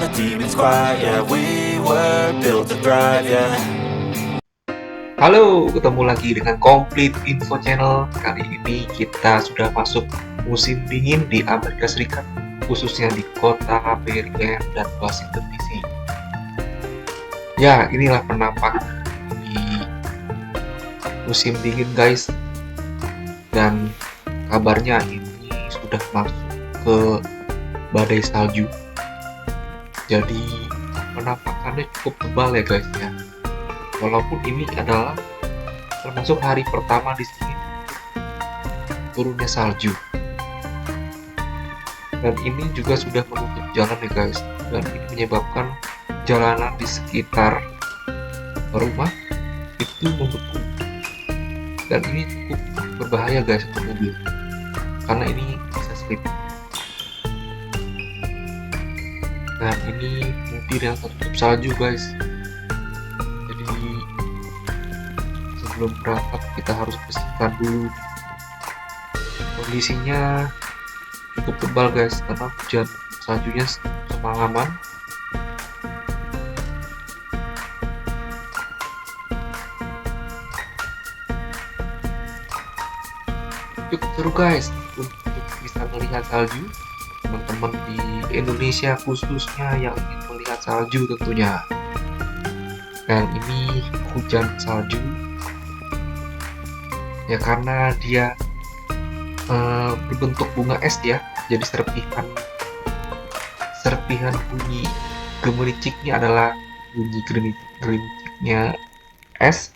the demons quiet. Yeah, we were built to thrive, yeah. Halo, ketemu lagi dengan Complete Info Channel. Kali ini kita sudah masuk musim dingin di Amerika Serikat, khususnya di kota Maryland dan Washington DC. Ya, inilah penampakan di musim dingin, guys. Dan kabarnya ini sudah masuk ke badai salju. Jadi penampakannya cukup tebal ya, guys ya. Walaupun ini adalah termasuk hari pertama di sini turunnya salju, dan ini juga sudah menutup jalan ya guys, dan ini menyebabkan jalanan di sekitar rumah itu membeku, dan ini cukup berbahaya guys untuk mobil karena ini bisa slip. Dan ini mobil yang tertutup salju guys, jadi sebelum berangkat kita harus bersihkan dulu. Kondisinya cukup tebal guys karena hujan saljunya semalaman. Cukup seru guys untuk bisa melihat salju. Teman-teman di Indonesia khususnya yang ingin melihat salju tentunya. Dan ini hujan salju ya karena dia berbentuk bunga es ya, jadi serpihan bunyi gemericiknya adalah bunyi gerinciknya es.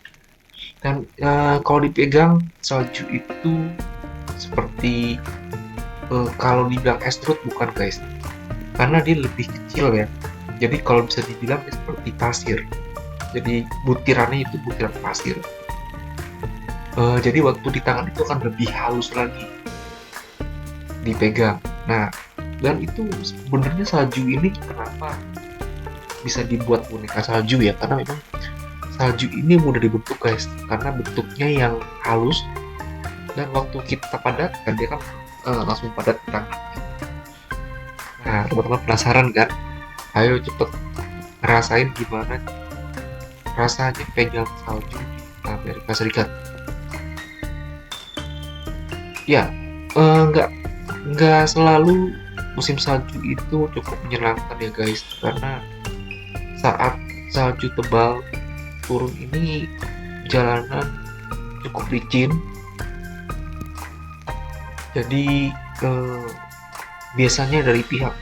Dan kalau dipegang salju itu seperti kalau dibilang es serut bukan guys, karena dia lebih kecil ya, jadi kalau bisa dibilang seperti pasir, jadi butirannya itu butiran pasir. Jadi waktu di tangan itu akan lebih halus lagi dipegang. Nah, dan itu sebenarnya salju ini kenapa bisa dibuat boneka salju ya, karena memang salju ini mudah dibentuk guys, karena bentuknya yang halus, dan waktu kita padatkan dia kan langsung padat di tangan. Nah, teman-teman penasaran kan? Ayo cepet ngerasain gimana rasanya pegang salju di Amerika Serikat. Ya, nggak selalu musim salju itu cukup menyenangkan ya guys, karena saat salju tebal turun ini jalanan cukup licin. Jadi biasanya dari pihak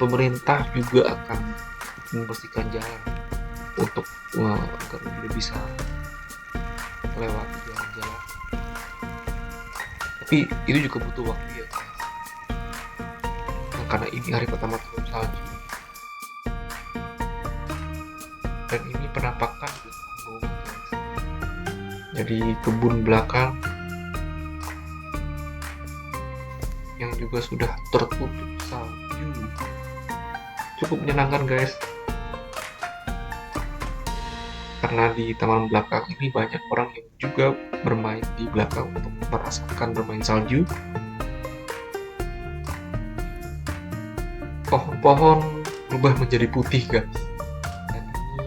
pemerintah juga akan membersihkan jalan untuk agar tidak bisa melewati jalan-jalan. Tapi itu juga butuh waktu ya, nah, karena ini hari pertama turun salju, dan ini penampakan di rumah guys. Jadi kebun belakang yang juga sudah tertutup salju cukup menyenangkan guys, karena di taman belakang ini banyak orang yang juga bermain di belakang untuk merasakan bermain salju. Pohon-pohon berubah menjadi putih guys, dan ini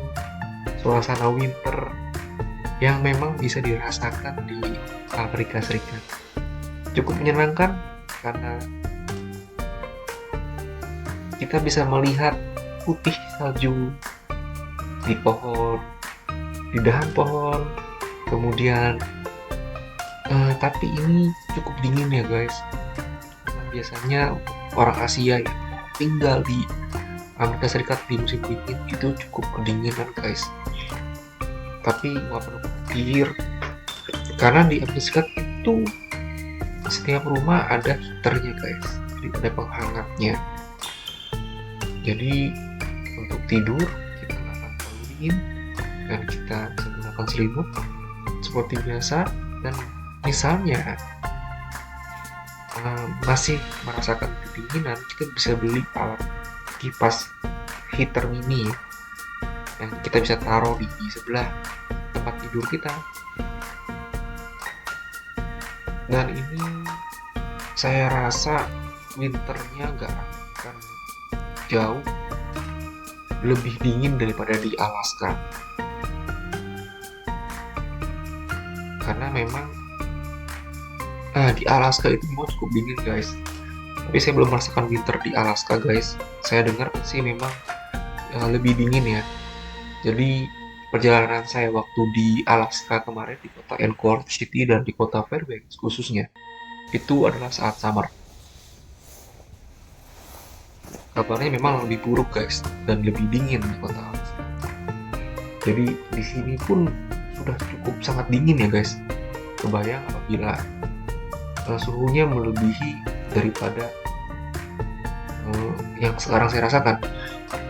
suasana winter yang memang bisa dirasakan di Amerika Serikat. Cukup menyenangkan karena kita bisa melihat putih salju di pohon, di dahan pohon, kemudian tapi ini cukup dingin ya guys, karena biasanya orang Asia yang tinggal di Amerika Serikat di musim dingin itu cukup kedinginan guys. Tapi nggak perlu khawatir, karena di Amerika Serikat itu setiap rumah ada heaternya guys, jadi ada penghangatnya. Jadi untuk tidur kita nggak akan terlalu dingin, dan kita bisa menggunakan selimut seperti biasa. Dan misalnya masih merasakan kedinginan, kita bisa beli alat kipas heater mini yang kita bisa taruh di sebelah tempat tidur kita. Dan ini saya rasa winternya nggak akan jauh lebih dingin daripada di Alaska. Karena memang di Alaska itu memang cukup dingin guys. Tapi saya belum merasakan winter di Alaska guys. Saya dengar sih memang lebih dingin ya. Jadi perjalanan saya waktu di Alaska kemarin di kota Anchorage City dan di kota Fairbanks khususnya itu adalah saat summer. Kabarnya memang lebih buruk guys dan lebih dingin di kota Alaska. Jadi di sini pun sudah cukup sangat dingin ya guys. Kebayang apabila suhunya melebihi daripada yang sekarang saya rasakan.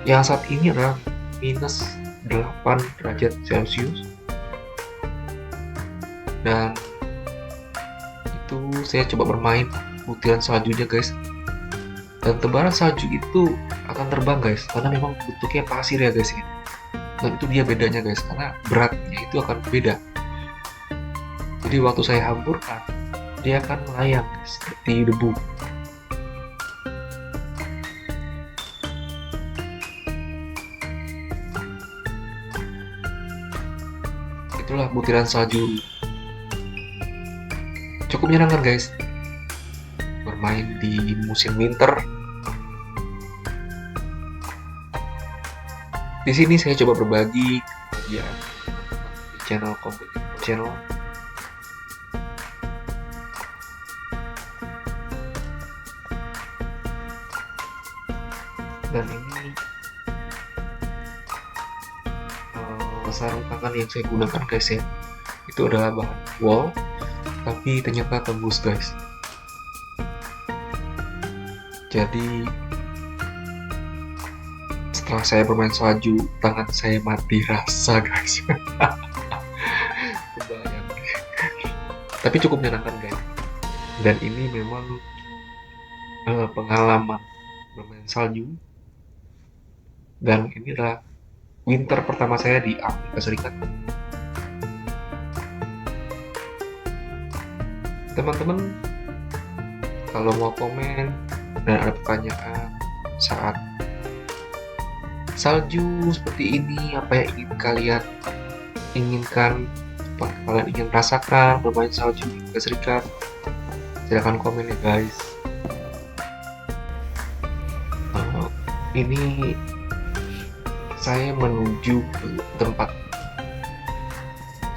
Yang saat ini adalah minus 8 derajat Celcius. Dan itu saya coba bermain butiran saljunya guys. Dan tebaran salju itu akan terbang guys, karena memang bentuknya pasir ya guys ya. Dan itu dia bedanya guys, karena beratnya itu akan beda. Jadi waktu saya hamburkan, dia akan melayang seperti debu. Itulah butiran salju. Cukup menyenangkan guys, bermain di musim winter. Di sini saya coba berbagi ya di channel Competitive Channel. Dan ini sarung tangan yang saya gunakan guys ya, itu adalah bahan wool, tapi ternyata tembus guys. Jadi setelah saya bermain salju, tangan saya mati rasa guys. Kebayang. Tapi cukup menyenangkan guys. Dan ini memang pengalaman bermain salju. Dan ini adalah winter pertama saya di Amerika Serikat. Teman-teman, kalau mau komen dan ada pertanyaan saat salju seperti ini, apa yang ingin kalian inginkan, apa kalian ingin rasakan bermain salju di Amerika Serikat, silahkan komen ya guys. Ini saya menuju ke tempat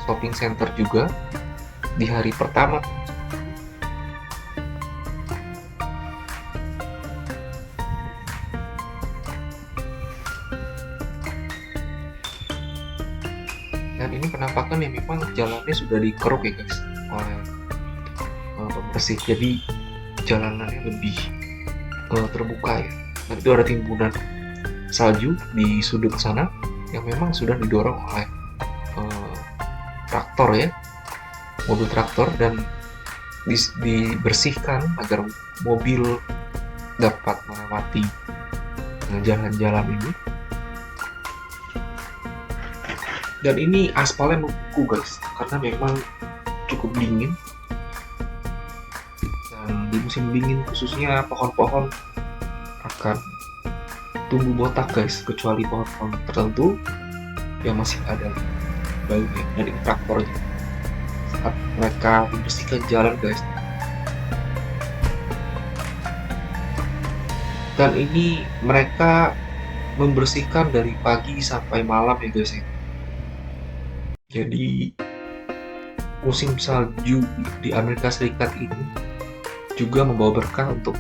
shopping center juga di hari pertama. Dan ini penampakan yang memang jalannya sudah dikeruk ya guys oleh pembersih, jadi jalanannya lebih terbuka ya. Dan itu ada timbunan salju di sudut sana yang memang sudah didorong oleh traktor ya, mobil traktor, dan dibersihkan agar mobil dapat melewati jalan-jalan ini. Dan ini aspalnya membeku guys, karena memang cukup dingin. Dan di musim dingin khususnya pohon-pohon akan tumbuh botak guys, kecuali pohon-pohon tertentu yang masih ada baunya. Dan ini traktornya saat mereka membersihkan jalan guys. Dan ini mereka membersihkan dari pagi sampai malam ya guys ya. Jadi musim salju di Amerika Serikat ini juga membawa berkah untuk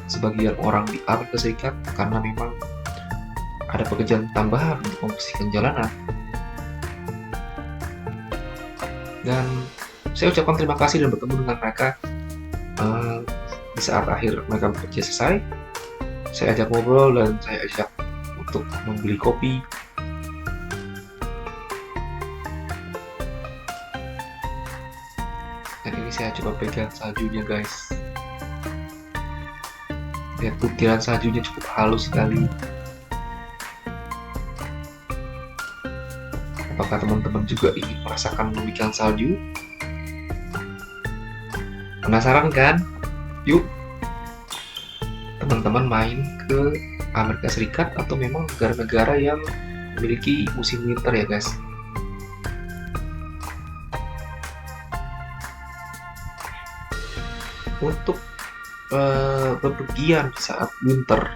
sebagian orang di Amerika Serikat, karena memang ada pekerjaan tambahan untuk membersihkan jalanan. Dan saya ucapkan terima kasih dan bertemu dengan mereka di saat akhir mereka bekerja selesai. Saya ajak ngobrol dan saya ajak untuk membeli kopi. Dan ini saya coba pegang saljunya guys. Lihat butiran saljunya cukup halus sekali. Apakah teman-teman juga ingin merasakan memikirkan salju? Penasaran kan? Yuk teman-teman main ke Amerika Serikat atau memang negara-negara yang memiliki musim winter ya guys. Untuk bepergian saat winter,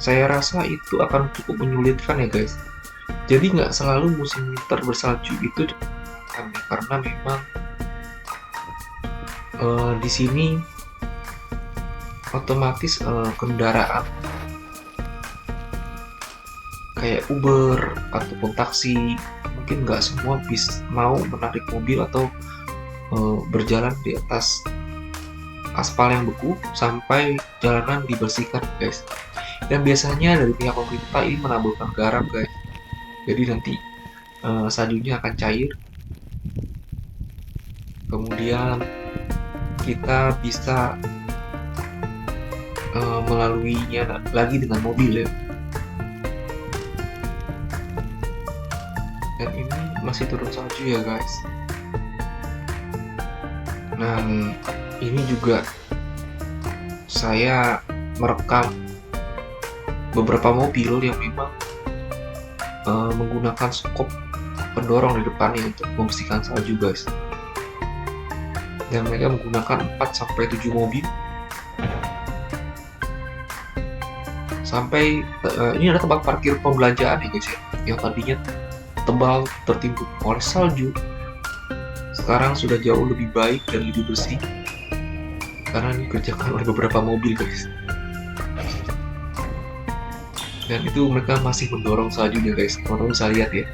saya rasa itu akan cukup menyulitkan ya guys. Jadi nggak selalu musim winter bersalju itu karena memang di sini otomatis kendaraan kayak Uber ataupun taksi mungkin nggak semua mau menarik mobil atau berjalan di atas aspal yang beku sampai jalanan dibersihkan guys. Dan biasanya dari pihak pemerintah ini menaburkan garam guys, jadi nanti saljunya akan cair, kemudian kita bisa melaluinya lagi dengan mobil ya. Dan ini masih turun salju ya guys. Nah, ini juga saya merekam beberapa mobil yang memang menggunakan skop pendorong di depannya untuk membersihkan salju guys. Dan mereka menggunakan 4-7 mobil sampai ini ada tempat parkir pembelanjaan ya guys ya, yang tadinya tebal tertimbun oleh salju sekarang sudah jauh lebih baik dan lebih bersih karena dikerjakan oleh beberapa mobil guys. Dan itu mereka masih mendorong saljunya guys, teman-teman bisa lihat ya.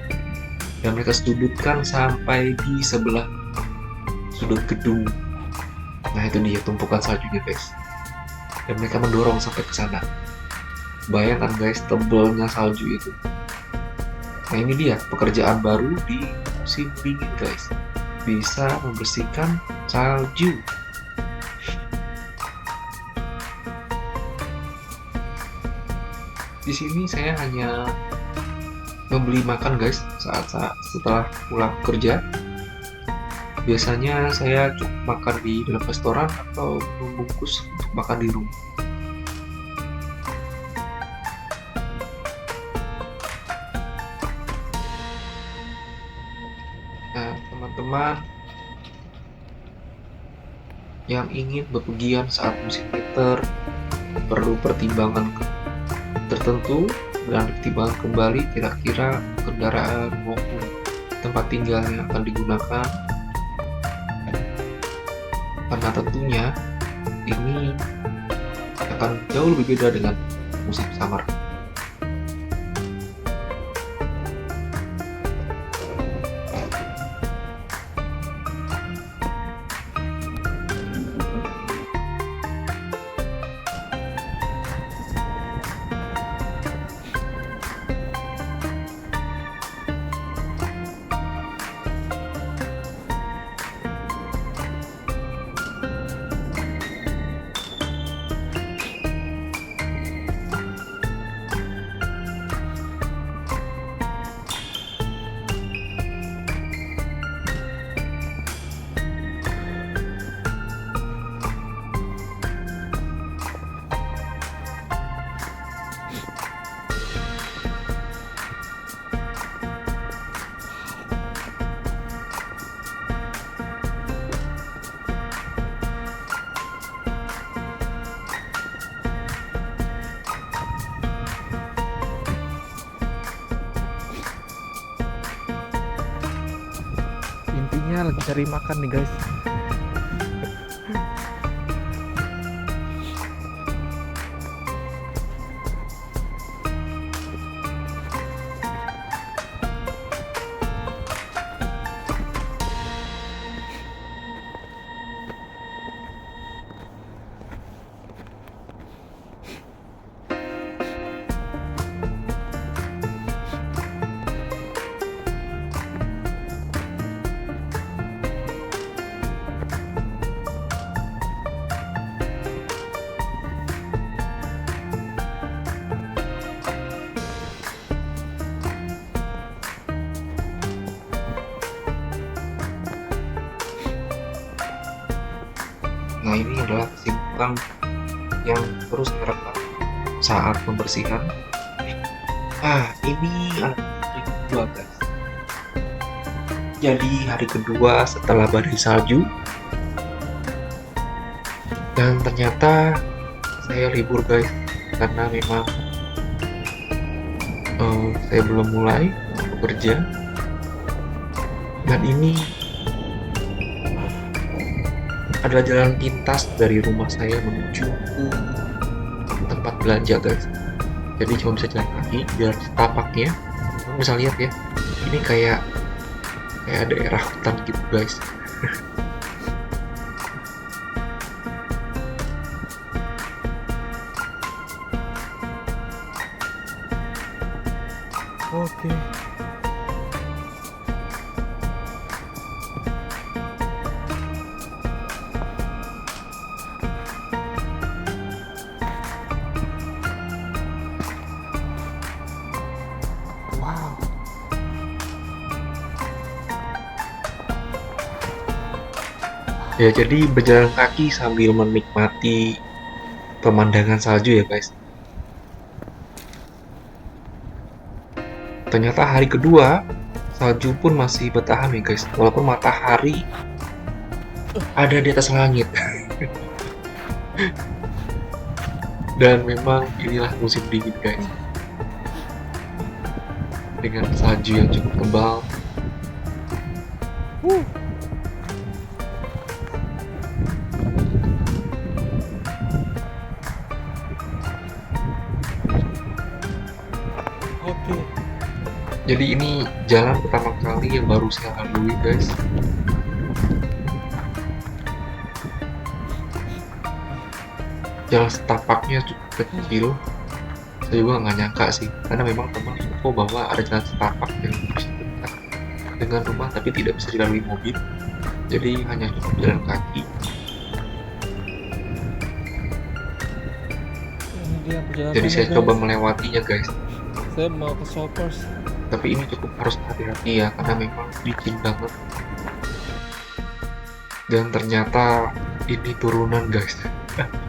Dan mereka sudutkan sampai di sebelah sudut gedung. Nah itu dia tumpukan saljunya guys. Dan mereka mendorong sampai ke sana. Bayangkan guys tebalnya salju itu. Nah ini dia pekerjaan baru di musim dingin guys, bisa membersihkan salju. Di sini saya hanya membeli makan guys saat setelah pulang kerja. Biasanya saya cukup makan di dalam restoran atau membungkus untuk makan di rumah. Nah, teman-teman yang ingin bepergian saat musim winter perlu pertimbangan tertentu dan pertimbangan kembali kira-kira kendaraan maupun tempat tinggal yang akan digunakan, karena tentunya ini akan jauh lebih beda dengan musim summer. Intinya lagi cari makan nih guys. Nah ini adalah kesimpulan yang terus saya rekam saat pembersihan. Ini adalah hari kedua guys. Jadi hari kedua setelah badai salju, dan ternyata saya libur guys karena memang saya belum mulai bekerja. Dan ini adalah jalan pintas dari rumah saya menuju ke tempat belanja guys. Jadi cuma bisa jalan kaki, jalan setapaknya. Kamu bisa lihat ya, ini kayak daerah hutan gitu guys. Oke. Wow. Ya, jadi berjalan kaki sambil menikmati pemandangan salju ya guys. Ternyata hari kedua salju pun masih bertahan ya guys, walaupun matahari ada di atas langit. Dan memang inilah musim dingin guys, dengan salju yang cukup tebal. Oke. Jadi ini jalan pertama kali yang baru saya lalui guys. Jalan setapaknya cukup kecil. Saya juga nggak nyangka sih, karena memang teman info bahwa ada jalan setapak yang bisa dekat dengan rumah tapi tidak bisa dilalui mobil. Jadi hanya cukup jalan kaki. Ini dia perjalanan. Jadi saya coba melewatinya guys. Saya mau ke Shoppers. Tapi ini cukup harus hati-hati ya, karena memang licin banget. Dan ternyata ini turunan guys.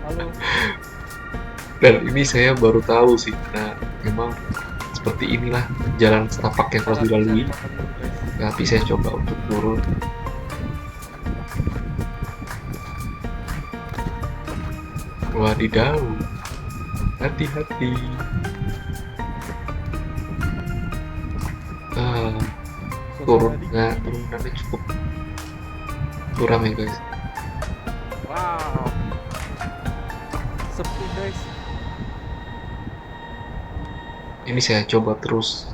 Halo. Dan ini saya baru tahu sih, karena memang seperti inilah jalan setapak yang harus dilalui. Tapi saya coba untuk turun. Wadidaw, hati-hati. Turunannya cukup curam ya guys. Wow. Sepi guys. Ini saya coba terus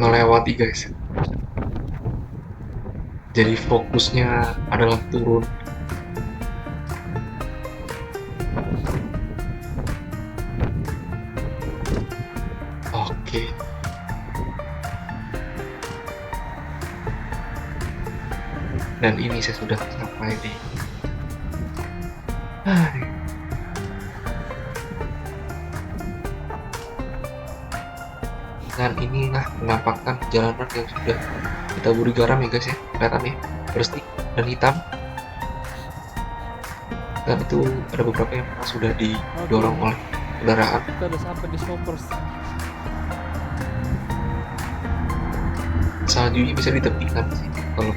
melewati guys. Jadi fokusnya adalah turun. Oke. Dan ini saya sudah sampai nih. Dan inilah penampakan jalanan yang sudah ditaburi garam ya guys ya. Kelihatan ya, bersih dan hitam. Dan itu ada beberapa yang sudah didorong oleh kendaraan. Kita udah sampai di Shoppers. Saljunya bisa ditepikan sih kalau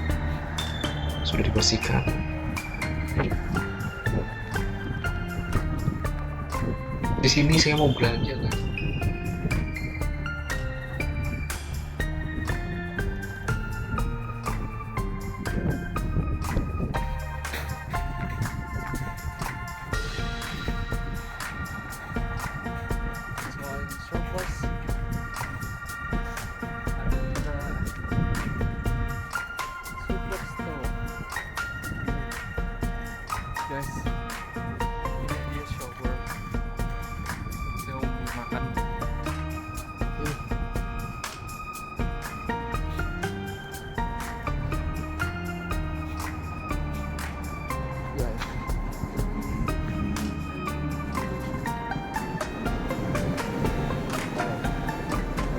sudah dibersihkan. Di sini saya mau belanja guys. Selain Shoppers, ada Superstore. Guys, ini dia shopper. Saya mau beli makan. Guys,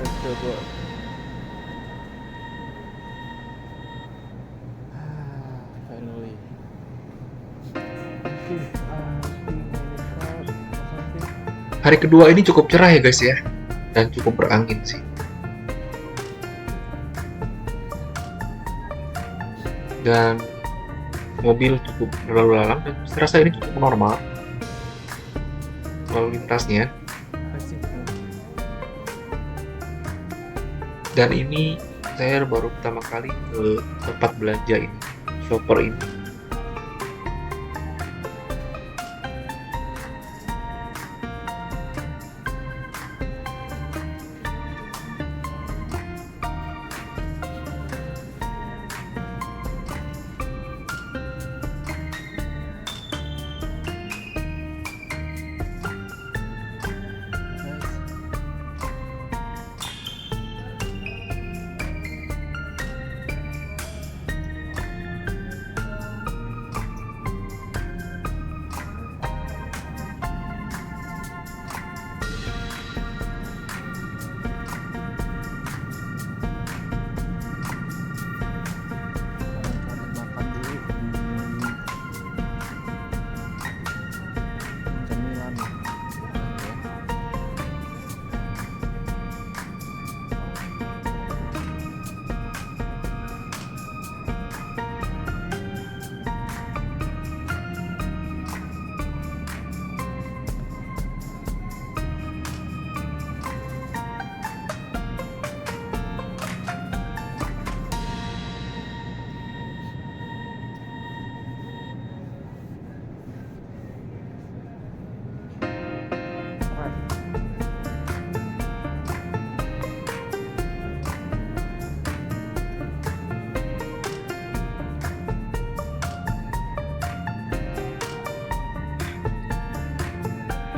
let's go bro. Finally. Okay, being on the shop or something. Hari kedua ini cukup cerah ya guys ya, dan cukup berangin sih. Dan mobil cukup berlalu lalang dan saya rasa ini cukup normal lalu lintasnya. Asik. Dan ini saya baru pertama kali ke tempat belanja ini, shopper ini. Makan dulu di cemilan.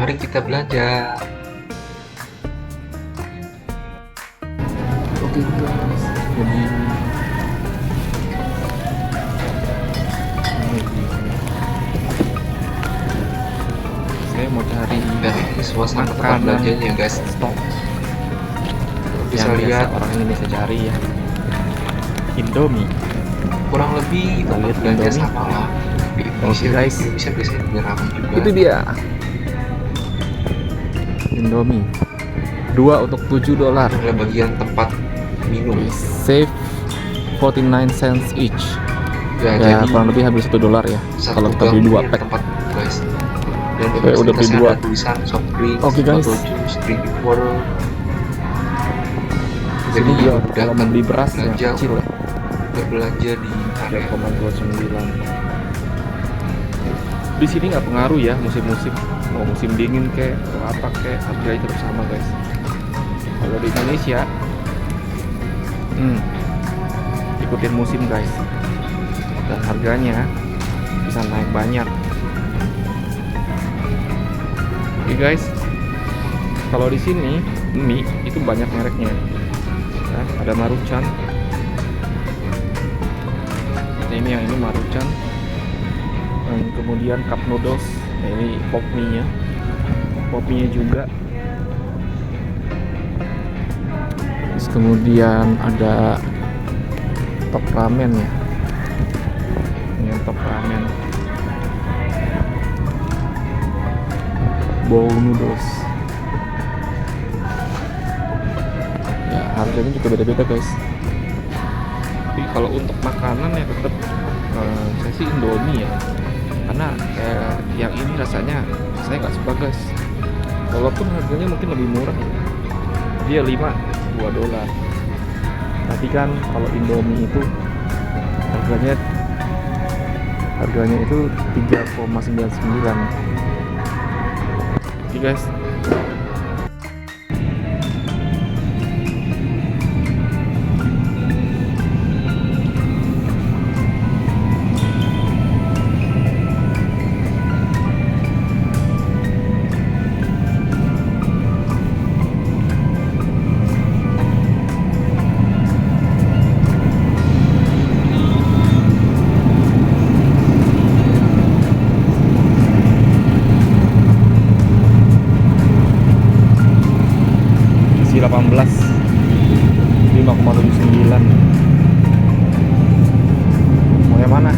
Mari kita belanja. Oke guys, jadi saya mau cari Dan ini suasana tempat makanan belanjanya guys. stok Bisa yang biasa lihat orang Indonesia cari ya, Indomie. kurang lebih Kita tempat lihat belanja Indomie. sama lah di Indonesia. Oke, guys. Di Indonesia biasanya juga ramai juga. Itu dia Indomie 2 untuk $7. Ada bagian tempat minum. Save 49 cents each. Ya, Ya jadi kurang lebih habis $1 ya satu kalau kita gang beli 2 ini pack. tempat guys. Dan di Oke, udah beli fasilitasnya 2. ada tulisan soft drink, Oke, guys. bottle juice, drinking water. Jadi Jadi dia udah kalau beli beras yang belanja, kecil ya, udah belanja di area 3,29. Di sini nggak pengaruh ya musim-musim, mau musim dingin kayak atau apa kayak harganya tetap sama guys. Kalau di Indonesia, ikutin musim guys, dan harganya bisa naik banyak. Oke guys, kalau di sini mie itu banyak mereknya. Ya, ada Maruchan. Ini yang ini Maruchan. Dan kemudian cup noodles. Nah, ini pop mie-nya. Pop mie-nya juga. Terus kemudian ada top ramen ya. Ini top ramen. Bowl noodles. Ya, harganya juga beda-beda guys. Tapi kalau untuk makanan ya tetap saya sih Indomie ya. Karena kayak yang ini rasanya saya nggak suka guys. Walaupun harganya mungkin lebih murah ya. Dia $2. Tapi kan kalau Indomie itu harganya itu 3,99. Oke guys. Isi 18 5,79. Mau yang mana?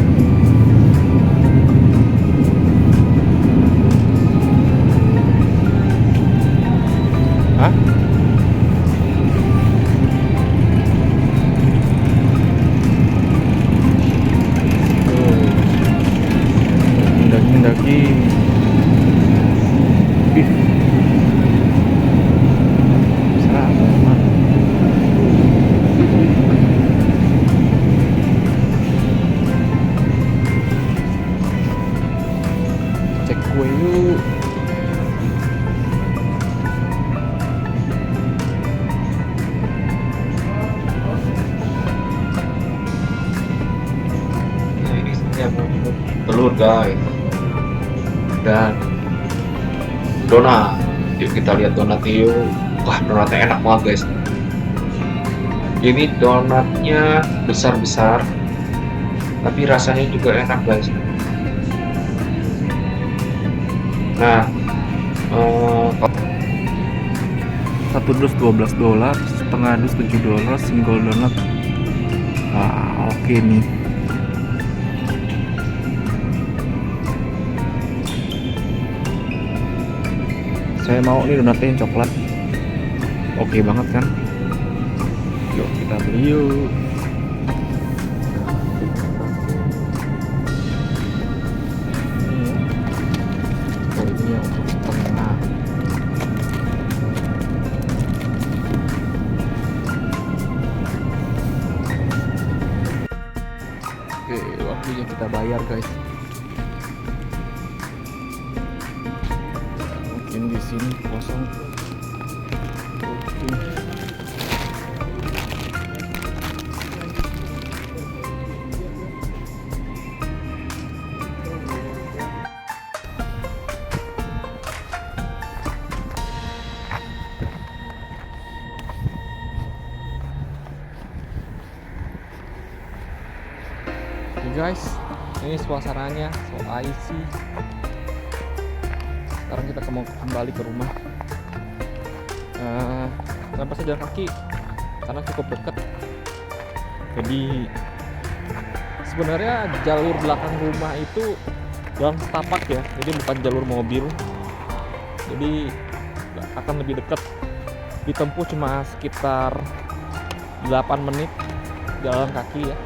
Garut guys. Dan donat, yuk kita lihat donatnya yuk. Wah, donatnya enak banget guys. Ini donatnya besar-besar, tapi rasanya juga enak guys. Nah, Satu dus $12, setengah dus $7, single donat. Wah, oke nih. Saya mau nih donatnya yang coklat. Oke banget kan? Yuk kita beli yuk. Ini yang untuk setengah. Oke, waktunya kita bayar guys. Mungkin di sini kosong. Oke. Guys, ini suasananya so icy. Sekarang kita mau kembali ke rumah. Tanpa jalan kaki karena cukup dekat. Jadi sebenarnya jalur belakang rumah itu jalan setapak ya, jadi bukan jalur mobil. Jadi akan lebih dekat. Ditempuh cuma sekitar 8 menit jalan kaki ya.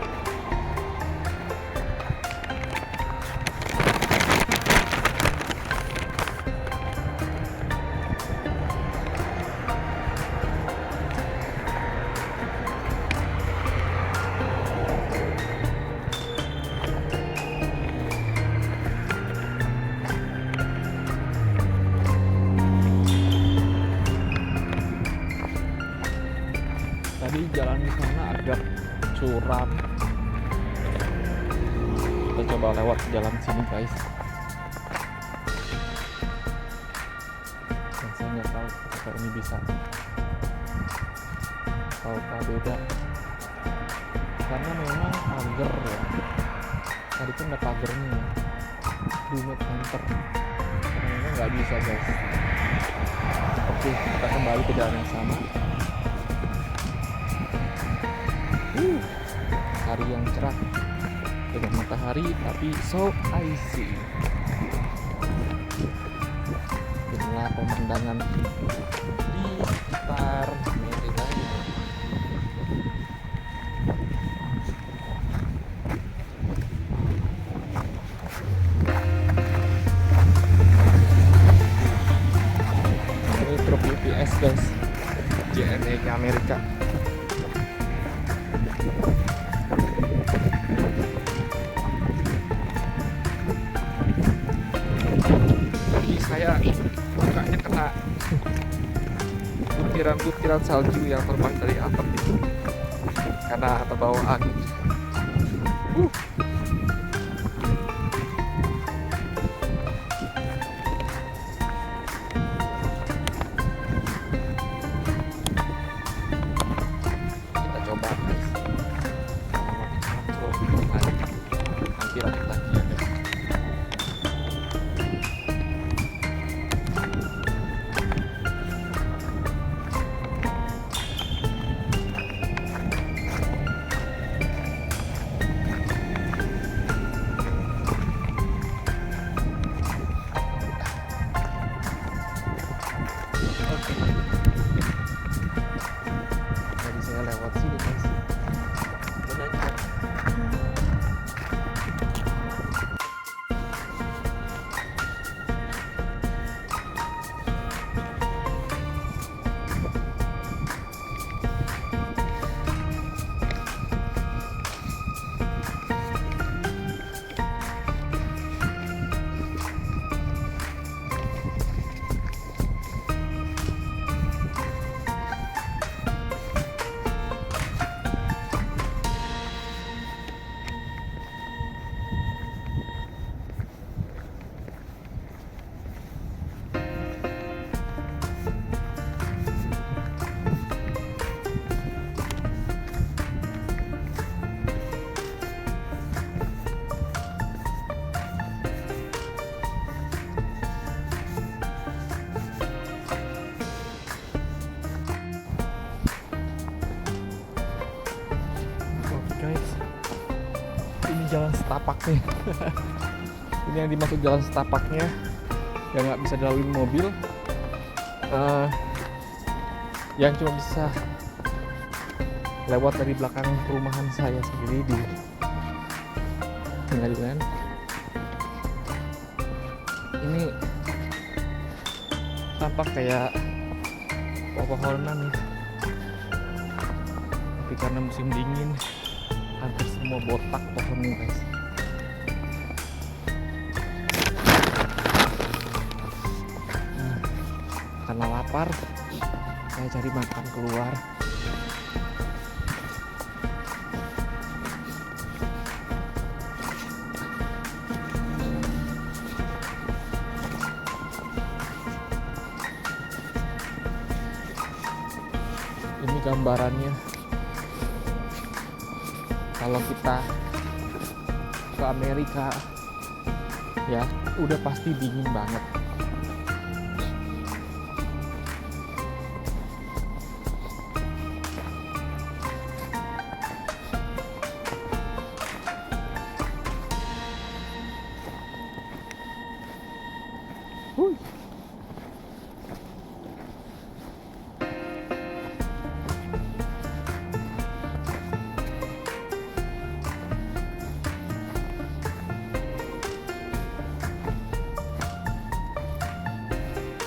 Tadi jalan di sana agak curam. Kita coba lewat jalan sini guys. Dan saya nggak tahu apakah ini bisa atau beda. Karena memang pagar ya. Tadi kan ada pagarnya ya. Do not enter. Karena memang nggak bisa guys. Oke, kita kembali ke jalan yang sama. Hari yang cerah dengan matahari tapi so icy. Inilah pemandangan di sekitar Amerika. Ini truk UPS guys, JNE ke Amerika. Saya mukanya kena butiran-butiran salju yang terbang dari atap itu karena terbawa angin. Kita coba guys. Nanti lanjut lagi ya guys. jalan setapaknya. Ini yang dimaksud jalan setapaknya, yang nggak bisa dilalui mobil, yang cuma bisa lewat dari belakang perumahan saya sendiri di Pengadilan. Ini tampak kayak pepohonan, tapi karena musim dingin hampir semua botak pohonnya guys. Karena lapar, saya cari makan keluar. Ini gambarannya kalau kita ke Amerika ya, udah pasti dingin banget.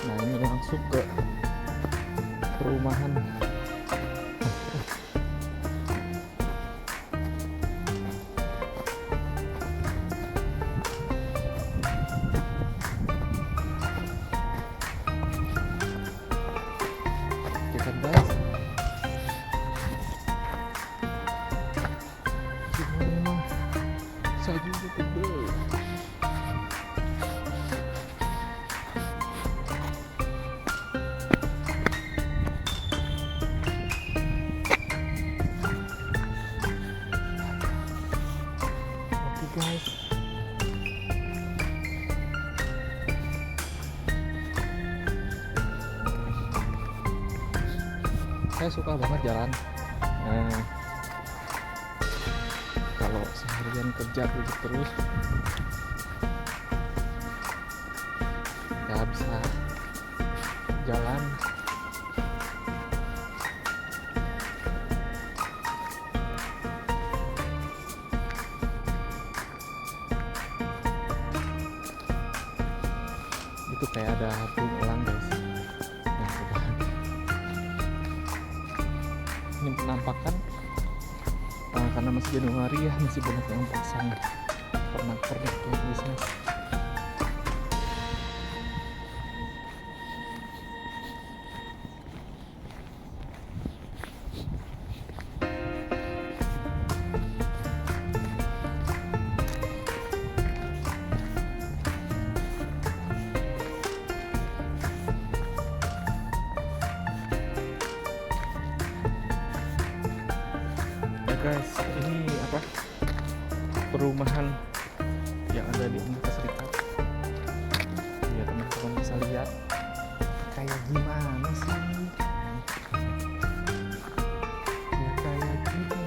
Nah, ini langsung ke perumahan. Oke kan guys, gimana salju tebel. Guys, saya suka banget jalan. Kalau seharian kerja gitu terus, ya bisa jalan. Itu kayak ada burung elang guys. Nah, cobahan. Ini penampakan karena masih Januari ya, masih banyak yang pasang pernak-pernik ya bisnis. Guys, ini apa, perumahan yang ada di Amerika Serikat ya, teman-teman bisa lihat kayak gimana sih ya, kayak gini.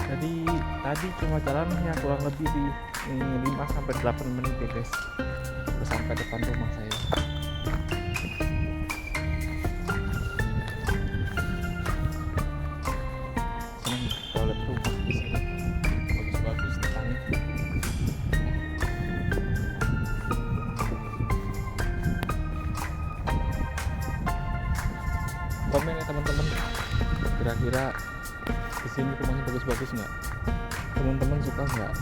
Jadi tadi cuma jalannya kurang lebih di 5-8 menit ya guys, udah sampai depan rumah saya. Komen ya teman-teman, kira-kira di sini rumahnya bagus-bagus nggak? Teman-teman suka nggak?